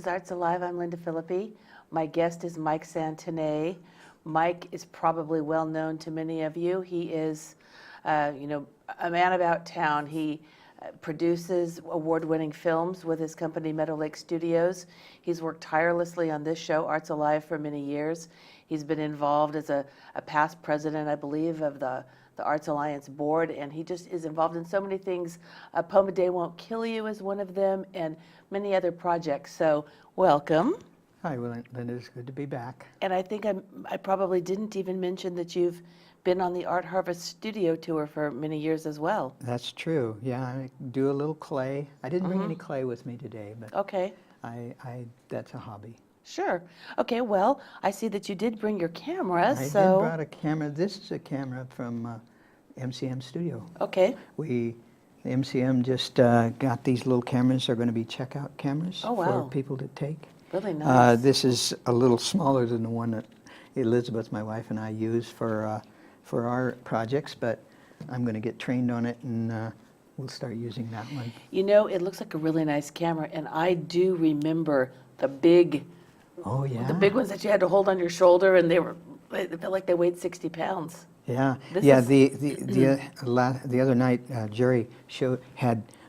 is Arts Alive. I'm Linda Philippi. My guest is Mike Santone. Mike is probably well known to many of you. He is, a man about town. He produces award-winning films with his company Meadow Lake Studios. He's worked tirelessly on this show, Arts Alive, for many years. He's been involved as a past president, I believe, of the Arts Alliance board, and he just is involved in so many things. Poem a Day Won't Kill You is one of them, and many other projects. So welcome. Hi, Linda. It's good to be back. And I think I probably didn't even mention that you've been on the Art Harvest studio tour for many years as well. That's true. Yeah, I do a little clay. I didn't bring any clay with me today, but Okay. That's a hobby. Sure. Okay, well, I see that you did bring your camera, I so... did brought a camera. This is a camera from MCM Studio. Okay. The MCM just got these little cameras. They're going to be checkout cameras for people to take. Really nice. This is a little smaller than the one that Elizabeth, my wife, and I use for our projects, but I'm going to get trained on it, and we'll start using that one. You know, it looks like a really nice camera, and I do remember the big... Oh, yeah. The big ones that you had to hold on your shoulder, and it felt like they weighed 60 pounds. Yeah, This the other night, Jerry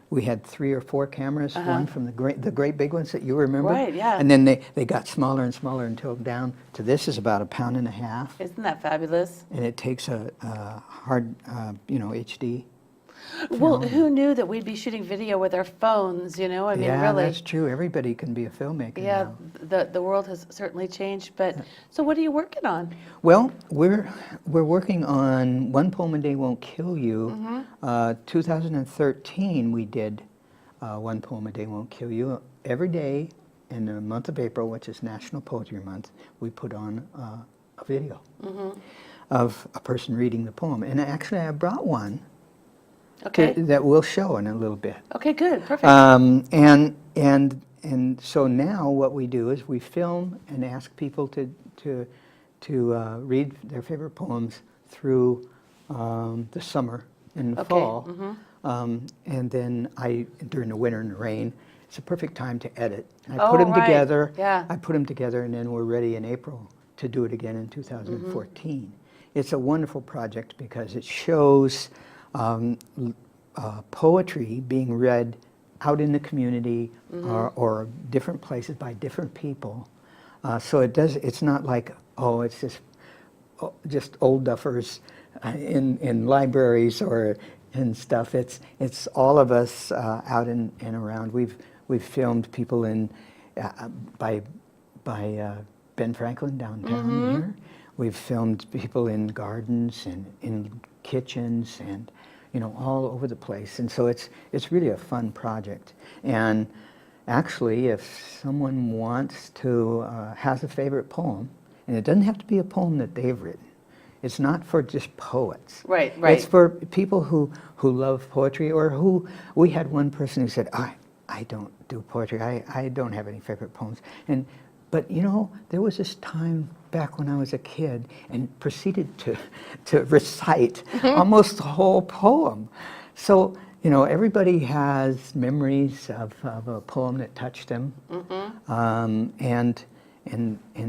we had 3 or 4 cameras, one from the great big ones that you remember. Right, yeah. And then they got smaller and smaller until down to this is about 1.5 pounds. Isn't that fabulous? And it takes a hard, HD. Well, who knew that we'd be shooting video with our phones, I mean, Yeah, really. that's true. Everybody can be a filmmaker Yeah, now. the world has certainly changed, but, so what are you working on? Well, we're working on One Poem a Day Won't Kill You. 2013 we did One Poem a Day Won't Kill You. Every day in the month of April, which is National Poetry Month, we put on a video of a person reading the poem. And actually I brought one that we'll show in a little bit. Okay, good, perfect. And so now what we do is we film and ask people to read their favorite poems through the summer and the fall. And then during the winter and the rain, it's a perfect time to edit. I put them together. Yeah. I put them together, and then we're ready in April to do it again in 2014. It's a wonderful project because it shows poetry being read out in the community or different places by different people. So it's not like, it's just old duffers in libraries or in stuff. It's all of us out and around. We've filmed people by Ben Franklin downtown here. We've filmed people in gardens and in kitchens and all over the place. And so it's really a fun project. And actually, if someone has a favorite poem, and it doesn't have to be a poem that they've written. It's not for just poets. Right. It's for people who love poetry, or we had one person who said, I don't do poetry. I don't have any favorite poems. But there was this time back when I was a kid and proceeded to recite almost the whole poem. So, everybody has memories of a poem that touched them. And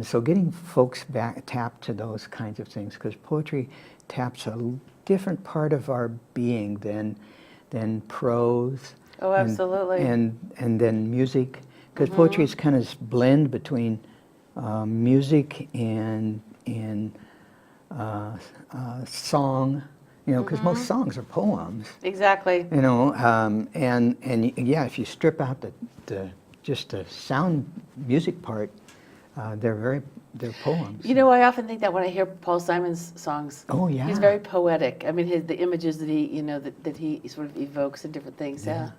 so getting folks back tapped to those kinds of things, because poetry taps a different part of our being than prose. Oh, absolutely. And then music. Because poetry is kind of this blend between music and song, because most songs are poems. Exactly. And if you strip out just the sound music part, they're poems. I often think that when I hear Paul Simon's songs. Oh, yeah. He's very poetic. I mean, the images that he, that he sort of evokes and different things. Yeah.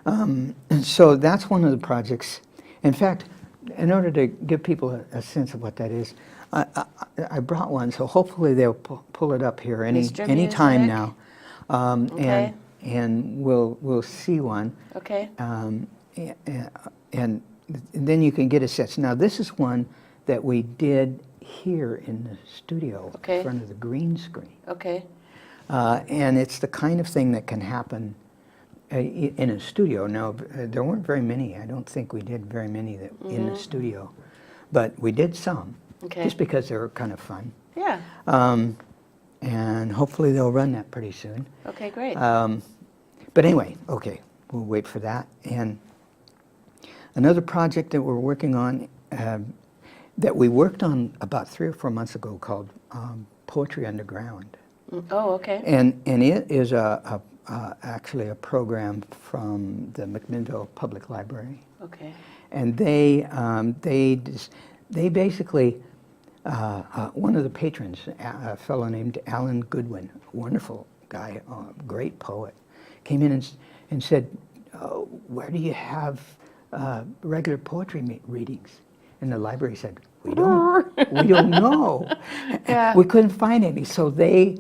And so that's one of the projects. In fact, in order to give people a sense of what that is, I brought one, so hopefully they'll pull it up here any time now, and we'll see one. Okay. And then you can get a sense. Now this is one that we did here in the studio in front of the green screen. Okay. And it's the kind of thing that can happen in a studio. Now, there weren't very many. I don't think we did very many that in the studio, but we did some, Okay. just because they were kind of fun. Yeah. And hopefully they'll run that pretty soon. Okay, great. But anyway, okay, we'll wait for that. And another project that we're working on, that we worked on about 3 or 4 months ago, called Poetry Underground. Oh, okay. And it is actually a program from the McMinnville Public Library. Okay. And they basically, one of the patrons, a fellow named Alan Goodwin, a wonderful guy, great poet, came in and said, where do you have regular poetry readings? And the library said, we don't know. Yeah. We couldn't find any. So they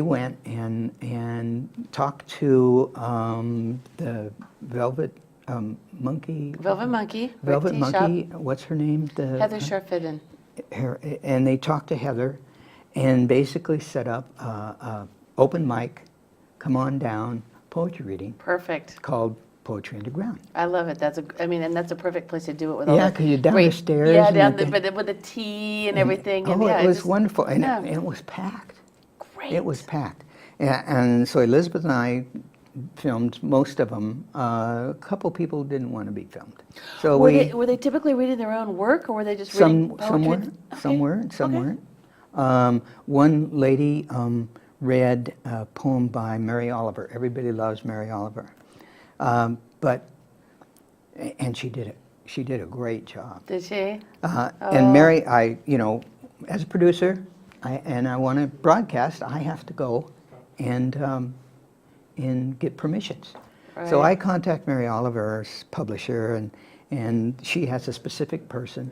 went and talked to the Velvet Monkey. Velvet Monkey. Velvet tea Monkey. shop. What's her name? Heather Sharfidden. And they talked to Heather, and basically set up a open mic, come on down, poetry reading Perfect. called Poetry Underground. I love it. And that's a perfect place to do it with all Yeah, the because you're down the great- stairs. Yeah, and down you the, can- with the tea and everything. And Oh, yeah, it was just wonderful, and yeah. it was packed. Great. It was packed. And so Elizabeth and I filmed most of them. A couple people didn't want to be filmed. So Were they typically reading their own work, or were they just reading some poetry? were, some were, and some Okay. weren't. One lady read a poem by Mary Oliver. Everybody loves Mary Oliver, and she did it. She did a great job. Did she? And Mary, as a producer, I want to broadcast, I have to go and get permissions. So Right. I contact Mary Oliver's publisher, and she has a specific person.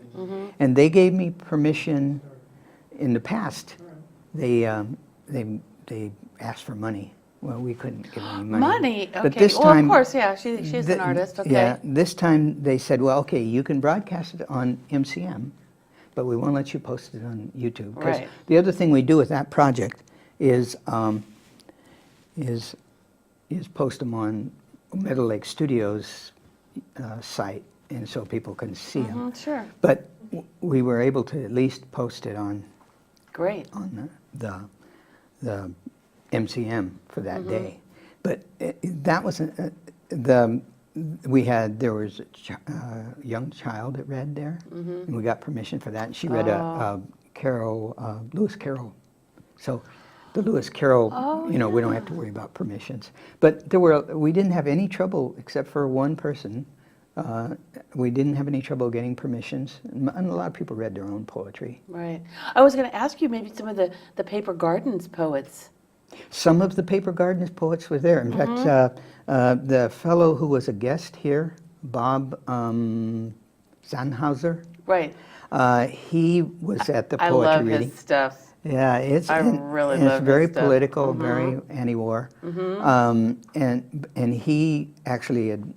And they gave me permission in the past. They asked for money. Well, we couldn't give any money. Money. Okay. But this well, time, of course, yeah. She's an artist. Okay. yeah, this time they said, well, okay, you can broadcast it on MCM, but we won't let you post it on YouTube. 'Cause Right. the other thing we do with that project is post them on Meadow Lake Studios site, and so people can see them. Sure. But we were able to at least post it on Great. the MCM for that day. But that was there was a young child that read there, and we got permission for that. And she read a Lewis Carroll. So the Lewis Carroll, we don't have to worry about permissions. But we didn't have any trouble except for one person. We didn't have any trouble getting permissions, and a lot of people read their own poetry. Right. I was going to ask you maybe some of the Paper Gardens poets. Some of the Paper Gardens poets were there. In fact, the fellow who was a guest here, Bob Sandhauser, Right. he was at the I poetry love reading. his stuff. Yeah, I really and love it's very his stuff. political, very anti-war. And he actually had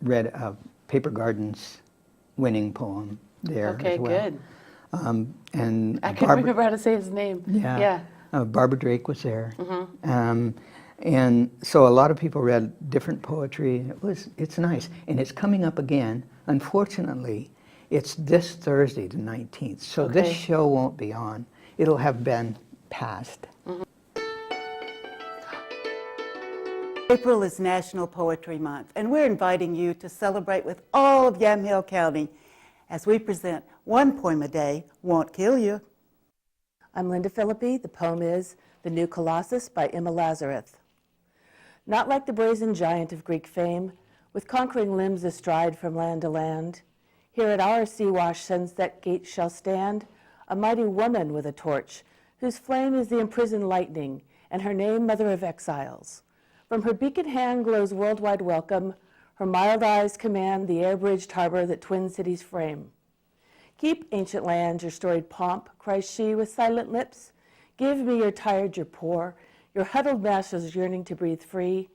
read a Paper Gardens winning poem there Okay, as well. good. And I couldn't remember how to say his name. Yeah. Yeah. Barbara Drake was there. And so a lot of people read different poetry. It's nice. And it's coming up again. Unfortunately, it's this Thursday, the 19th. So this Okay. show won't be on. It'll have been passed. April is National Poetry Month, and we're inviting you to celebrate with all of Yamhill County as we present One Poem a Day Won't Kill You. I'm Linda Philippi. The poem is The New Colossus by Emma Lazarus. Not like the brazen giant of Greek fame, with conquering limbs astride from land to land, here at our sea-washed sunset gate shall stand a mighty woman with a torch, whose flame is the imprisoned lightning, and her name Mother of Exiles. From her beacon hand glows worldwide welcome, her mild eyes command the air-bridged harbor that twin cities frame. Keep, ancient lands, your storied pomp, cries she with silent lips. Give me your tired, your poor, your huddled masses yearning to breathe free,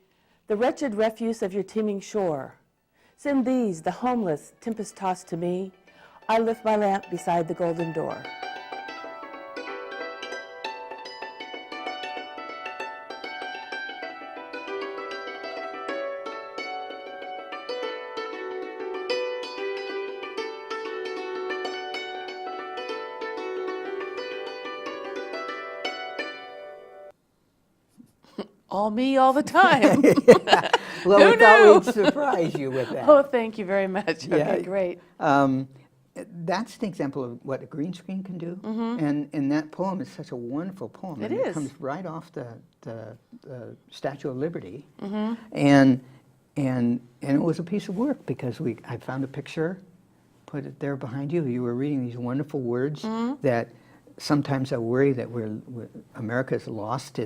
the wretched refuse of your teeming shore. Send these, the homeless, tempest-tossed to me. I lift my lamp beside the golden door. all me all the time. Well, Who we thought knew? we'd surprise you with that. Oh, thank you very much. Yeah. Okay, great. That's an example of what a green screen can do. And that poem is such a wonderful poem. It and is. It comes right off the Statue of Liberty. And it was a piece of work because I found a picture, put it there behind you. You were reading these wonderful words that sometimes I worry that America's lost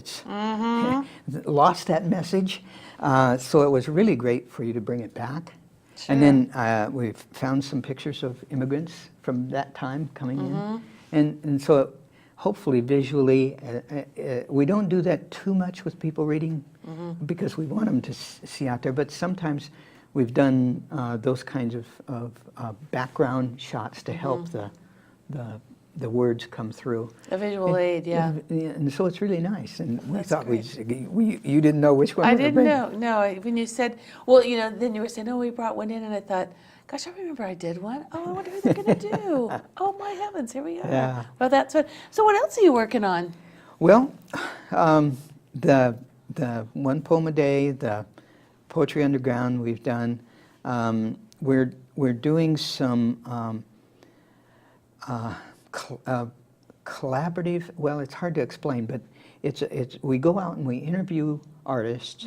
lost that message. So it was really great for you to bring it back. Sure. And then we found some pictures of immigrants from that time coming in. And so hopefully visually, we don't do that too much with people reading because we want them to see out there, but sometimes we've done those kinds of background shots to help the words come through. A visual aid, yeah. And so it's really nice. And we That's thought great. you didn't know which one I we were didn't bringing. know. No, when you said, well, then you were saying, oh, we brought one in, and I thought, gosh, I remember I did one. Oh, I wonder who they're going to do. Oh, my heavens, here we are. Yeah. Well, that's what. So what else are you working on? Well, the one poem a day, the Poetry Underground we've done. We're doing some collaborative. Well, it's hard to explain, but we go out and we interview artists,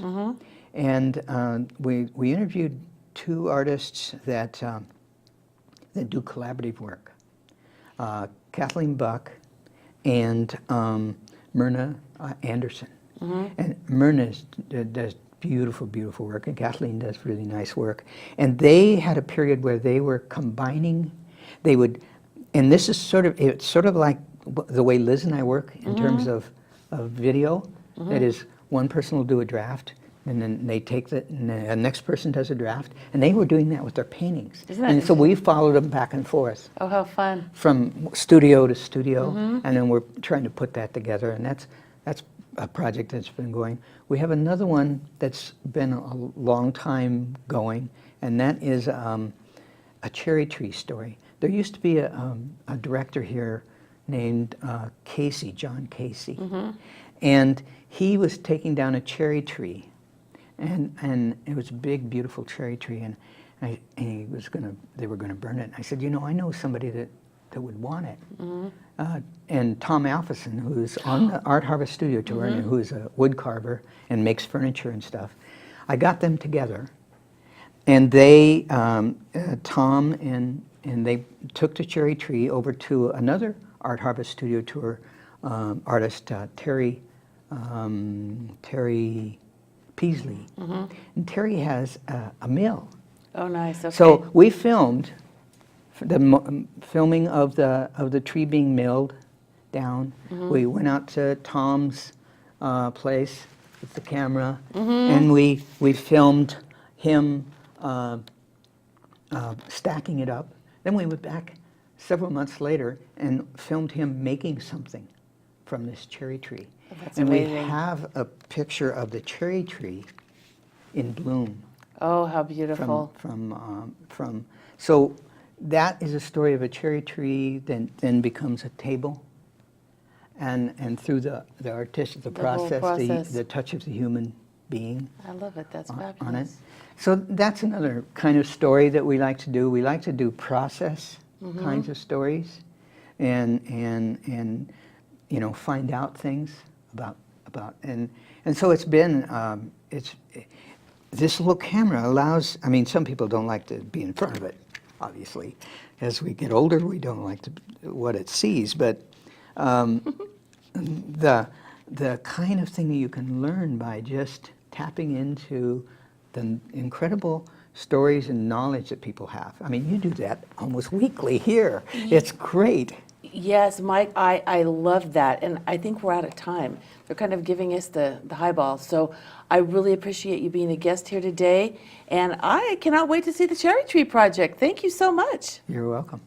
and we interviewed 2 artists that do collaborative work. Kathleen Buck and Myrna Anderson. And Myrna does beautiful, beautiful work, and Kathleen does really nice work. And they had a period where they were combining. They would, and this is it's sort of like the way Liz and I work in terms of video. That is, one person will do a draft, and then they take and the next person does a draft, and they were doing that with their paintings. Isn't that And so we followed them back and forth Oh, how fun. from studio to studio, and then we're trying to put that together, and that's a project that's been going. We have another one that's been a long time going, and that is a cherry tree story. There used to be a director here named John Casey, and he was taking down a cherry tree, and it was a big, beautiful cherry tree, and they were gonna burn it. And I said, I know somebody that would want it. And Tom Alpheson, who's on the Art Harvest Studio Tour, and who's a wood carver and makes furniture and stuff. I got them together, and they, Tom and they took the cherry tree over to another Art Harvest Studio Tour artist, Terry Peasley. And Terry has a mill. Oh, nice. Okay. So we filmed the filming of the tree being milled down. We went out to Tom's place with the camera, and we filmed him stacking it up. Then we went back several months later and filmed him making something from this cherry tree. Oh, that's and amazing. we have a picture of the cherry tree in bloom. Oh, how beautiful. From so that is a story of a cherry tree then becomes a table, and through the artistic whole process, process. the touch of the human being I love it. That's fabulous. on it. So that's another kind of story that we like to do. We like to do process kinds of stories, and find out things about and so it's been this little camera allows. I mean, some people don't like to be in front of it. Obviously, as we get older, we don't like what it sees, but the kind of thing you can learn by just tapping into the incredible stories and knowledge that people have. I mean, you do that almost weekly here. It's great. Yes, Mike, I love that, and I think we're out of time. They're kind of giving us the highball, so I really appreciate you being a guest here today, and I cannot wait to see the Cherry Tree Project. Thank you so much. You're welcome.